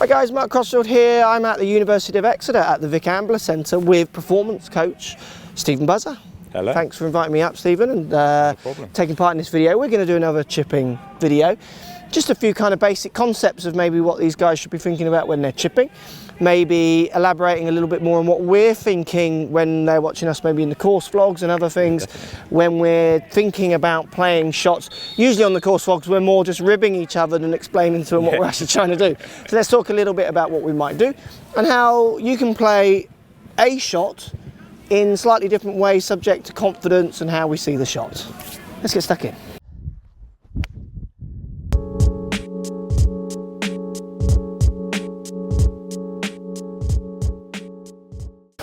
Right guys, Mark Crossfield here. I'm at the University of Exeter at the Vic Ambler Centre with performance coach Steve Buzza. Hello. Thanks for inviting me up, Stephen, and No problem. taking part in this video. We're going to do another chipping video. Just a few kind of basic concepts of maybe what these guys should be thinking about when they're chipping. Maybe elaborating a little bit more on what we're thinking when they're watching us, maybe in the course vlogs and other things. When we're thinking about playing shots, usually on the course vlogs, we're more just ribbing each other than explaining to them what we're actually trying to do. So let's talk a little bit about what we might do and how you can play a shot in slightly different ways, subject to confidence and how we see the shot. Let's get stuck in.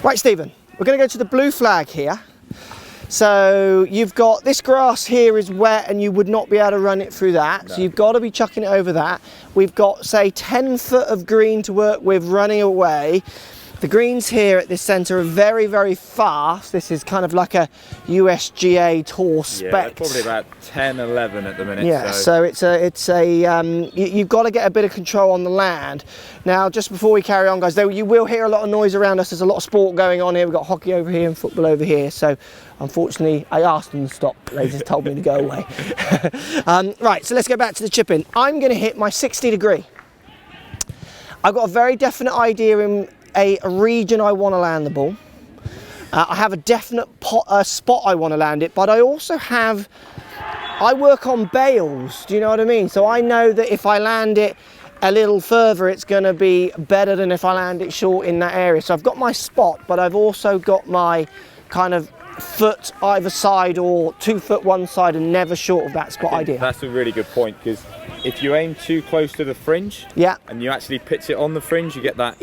Right, Stephen, we're going to go to the blue flag here. So you've got this grass here is wet and you would not be able to run it through that. No. So you've got to be chucking it over that. We've got, say, 10 foot of green to work with running away. The greens here at this centre are very, very fast. This is kind of like a USGA Tour spec. Yeah, probably about 10, 11 at the minute. Yeah, so it's a you've got to get a bit of control on the land. Now, just before we carry on, guys, though, you will hear a lot of noise around us. There's a lot of sport going on here. We've got hockey over here and football over here. So, unfortunately, I asked them to stop. They just told me to go away. Right, so let's get back to the chipping. I'm going to hit my 60 degree. I've got a very definite idea in a region I want to land the ball. I have a definite spot I want to land it, but I also I work on bails, do you know what I mean? So I know that if I land it a little further, it's going to be better than if I land it short in that area. So I've got my spot, but I've also got my kind of foot either side or 2 foot one side and never short of that spot idea. That's a really good point, because if you aim too close to the fringe, and you actually pitch it on the fringe, you get that.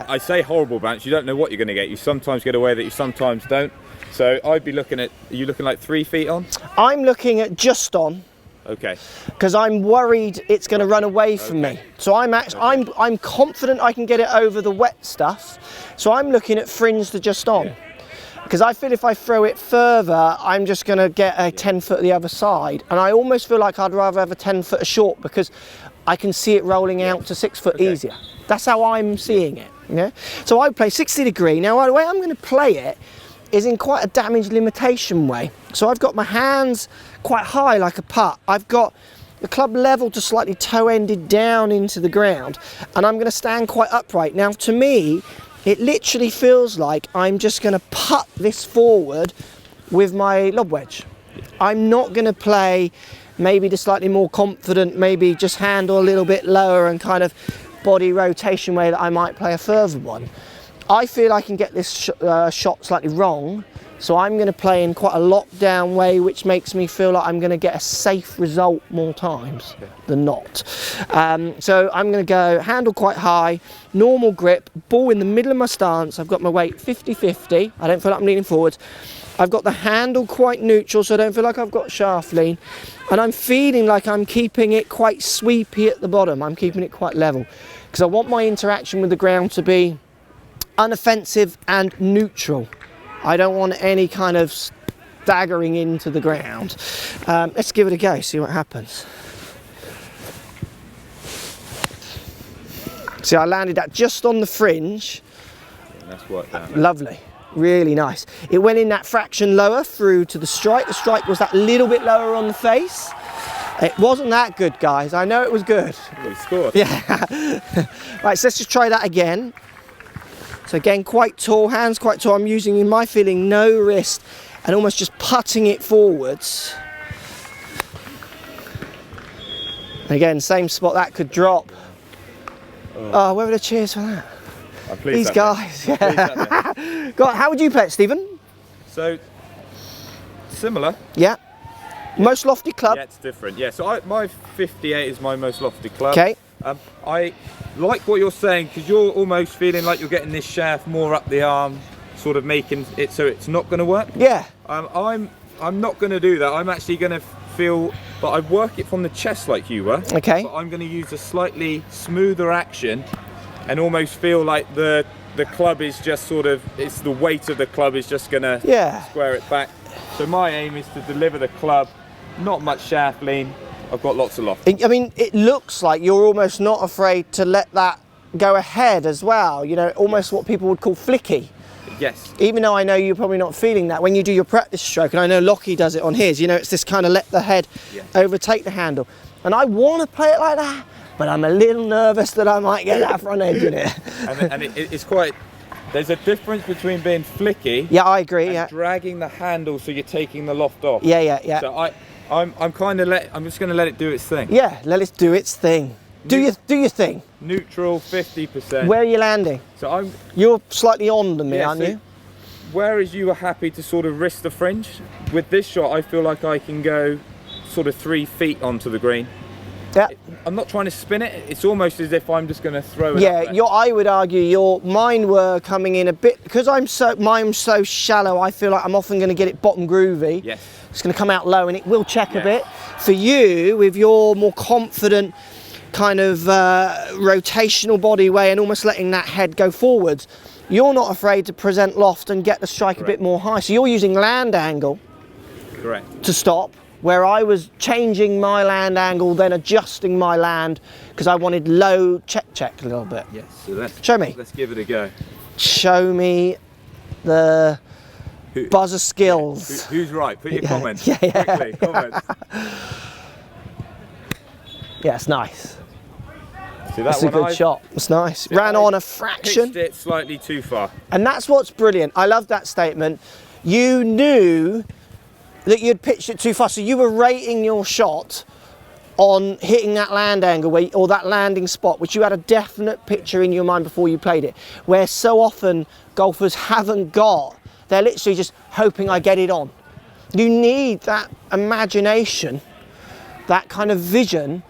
I say horrible bounce. You don't know what you're going to get. You sometimes get away that you sometimes don't. So I'd be looking at. Are you looking like 3 feet on? I'm looking at just on. Okay. Because I'm worried it's going to run away from me. So I'm confident I can get it over the wet stuff. So I'm looking at fringe to just on. Because I feel if I throw it further, I'm just going to get a 10 foot the other side. And I almost feel like I'd rather have a 10 foot short because I can see it rolling out to 6 foot easier. That's how I'm seeing it. Yeah. So I play 60 degree. Now the way I'm going to play it is in quite a damage limitation way. So I've got my hands quite high like a putt. I've got the club level to slightly toe ended down into the ground. And I'm going to stand quite upright. Now to me, it literally feels like I'm just going to putt this forward with my lob wedge. I'm not going to play maybe the slightly more confident, maybe just handle a little bit lower and kind of body rotation way that I might play a further one. I feel I can get this shot slightly wrong, so I'm going to play in quite a lockdown way, which makes me feel like I'm going to get a safe result more times than not. So I'm going to go handle quite high, normal grip, ball in the middle of my stance. I've got my weight 50-50. I don't feel like I'm leaning forwards. I've got the handle quite neutral, so I don't feel like I've got shaft lean. And I'm feeling like I'm keeping it quite sweepy at the bottom. I'm keeping it quite level because I want my interaction with the ground to be unoffensive and neutral. I don't want any kind of staggering into the ground. Let's give it a go, see what happens. See, I landed that just on the fringe. Yeah, that's worked out. Lovely, really nice. It went in that fraction lower through to the strike. The strike was that little bit lower on the face. It wasn't that good, guys. I know it was good. We scored. Yeah. Right, so let's just try that again. So again, quite tall, hands quite tall. I'm using, in my feeling, no wrist and almost just putting it forwards. Again, same spot that could drop. Oh, where were the cheers for that? These guys, yeah. God, how would you play it, Stephen? So, similar. Yeah. Most lofty club? Yeah, it's different. Yeah, so my 58 is my most lofty club. Okay. I like what you're saying, because you're almost feeling like you're getting this shaft more up the arm, sort of making it so it's not going to work. Yeah. I'm not going to do that. I'm actually going to feel, but I work it from the chest like you were. Okay. But I'm going to use a slightly smoother action and almost feel like the club is just sort of, it's the weight of the club is just going to square it back. So my aim is to deliver the club, not much shaft lean. I've got lots of loft. I mean, it looks like you're almost not afraid to let that go ahead as well, you know, almost what people would call flicky. Yes. Even though I know you're probably not feeling that when you do your practice stroke, and I know Lockie does it on his, you know, it's this kind of let the head overtake the handle. And I want to play it like that, but I'm a little nervous that I might get that front edge in it. and it's quite, there's a difference between being flicky. Yeah, I agree. And dragging the handle so you're taking the loft off. Yeah. So I'm kind of I'm just going to let it do its thing. Yeah, let it do its thing. Do your thing. Neutral, 50%. Where are you landing? So you're slightly on than me, aren't you? Whereas you were happy to sort of risk the fringe, with this shot I feel like I can go sort of 3 feet onto the green. Yeah. I'm not trying to spin it. It's almost as if I'm just going to throw it. Yeah, I would argue mine were coming in a bit because mine's so shallow. I feel like I'm often going to get it bottom groovy. Yes. It's going to come out low and it will check a bit. For you, with your more confident kind of rotational body way and almost letting that head go forwards, you're not afraid to present loft and get the strike a bit more high. So you're using land angle. Correct. To stop. Where I was changing my land angle, then adjusting my land because I wanted low check a little bit. Yes, so show me. Let's give it a go. Show me the buzzer skills. Who's right? Put your comments. Quickly, comments. Yeah, it's nice. See, that's a good shot. It's nice. Ran on a fraction. Pitched it slightly too far. And that's what's brilliant. I love that statement. You knew that you'd pitched it too far, so you were rating your shot on hitting that land angle or that landing spot, which you had a definite picture in your mind before you played it, where so often golfers haven't got. They're literally just hoping I get it on. You need that imagination, that kind of vision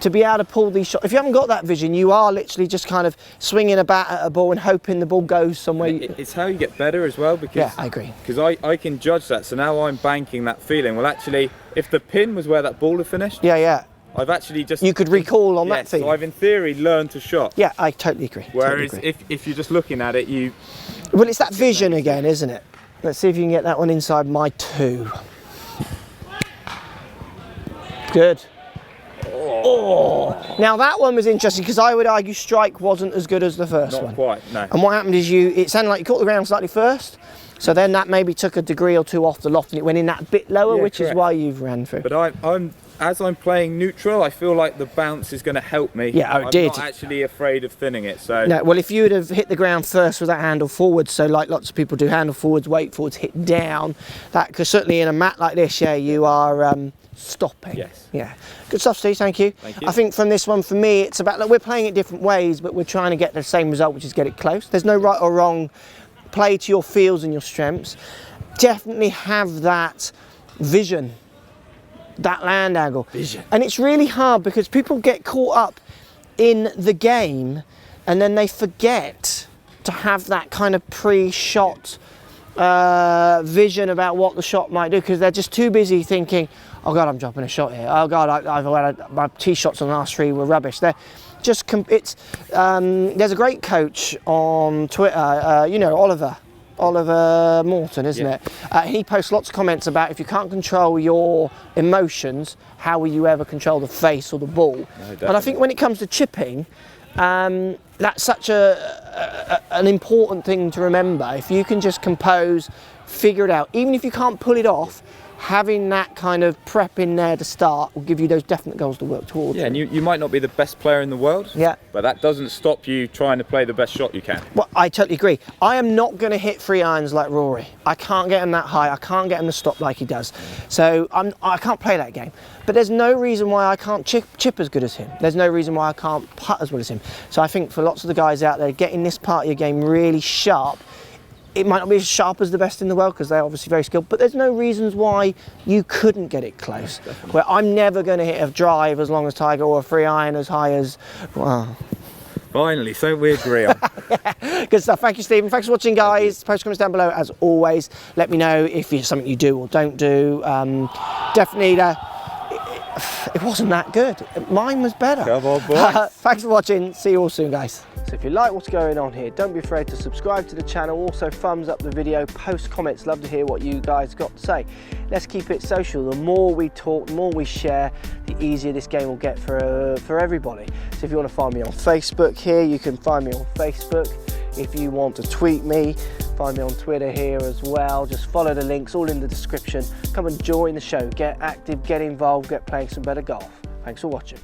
to be able to pull these shots. If you haven't got that vision, you are literally just kind of swinging a bat at a ball and hoping the ball goes somewhere. It's how you get better as well, because yeah, I agree. Because I can judge that, so now I'm banking that feeling. Well, actually, if the pin was where that ball had finished, I've actually just... You could recall on that feeling. So I've in theory learned to shot. Yeah, I totally agree. Whereas if you're just looking at it, you... Well, it's that vision again, isn't it? Let's see if you can get that one inside my 2. Good. Oh. Now that one was interesting because I would argue strike wasn't as good as the first one. Not quite, no. And what happened is it sounded like you caught the ground slightly first, so then that maybe took a degree or 2 off the loft and it went in that bit lower, which correct. Is why you've ran through. But as I'm playing neutral, I feel like the bounce is going to help me. Yeah, I'm not actually afraid of thinning it. So no, well, if you would have hit the ground first with that handle forwards, so like lots of people do, handle forwards, weight forwards, hit down, that because certainly in a mat like this, you are stopping. Yes. Yeah. Good stuff, Steve. Thank you. Thank you. I think from this one, for me, it's about we're playing it different ways, but we're trying to get the same result, which is get it close. There's no right or wrong. Play to your feels and your strengths. Definitely have that vision. That land angle. Vision. And it's really hard because people get caught up in the game and then they forget to have that kind of pre-shot vision about what the shot might do because they're just too busy thinking, oh God, I'm dropping a shot here. Oh God, my tee shots on the last 3 were rubbish. They're just, there's a great coach on Twitter, Oliver Morton, isn't it? He posts lots of comments about if you can't control your emotions, how will you ever control the face or the ball? No, and I think when it comes to chipping, that's such an important thing to remember. If you can just compose, figure it out, even if you can't pull it off, having that kind of prep in there to start will give you those definite goals to work towards. Yeah, and you might not be the best player in the world, but that doesn't stop you trying to play the best shot you can. Well, I totally agree. I am not going to hit 3 irons like Rory. I can't get him that high. I can't get him to stop like he does. So I can't play that game. But there's no reason why I can't chip as good as him. There's no reason why I can't putt as well as him. So I think for lots of the guys out there, getting this part of your game really sharp, it might not be as sharp as the best in the world because they're obviously very skilled, but there's no reasons why you couldn't get it close. Definitely. Where I'm never going to hit a drive as long as Tiger or a 3 iron as high as, well. Finally, so we agree on. Good stuff. Thank you, Stephen. Thanks for watching, guys. Post comments down below as always. Let me know if it's something you do or don't do. Definitely, it wasn't that good. Mine was better. Come on, boy. Thanks for watching. See you all soon, guys. So if you like what's going on here, don't be afraid to subscribe to the channel. Also thumbs up the video, post comments, love to hear what you guys got to say. Let's keep it social. The more we talk, the more we share, the easier this game will get for everybody. So if you want to find me on Facebook here, you can find me on Facebook. If you want to tweet me, find me on Twitter here as well. Just follow the links, all in the description. Come and join the show, get active, get involved, get playing some better golf. Thanks for watching.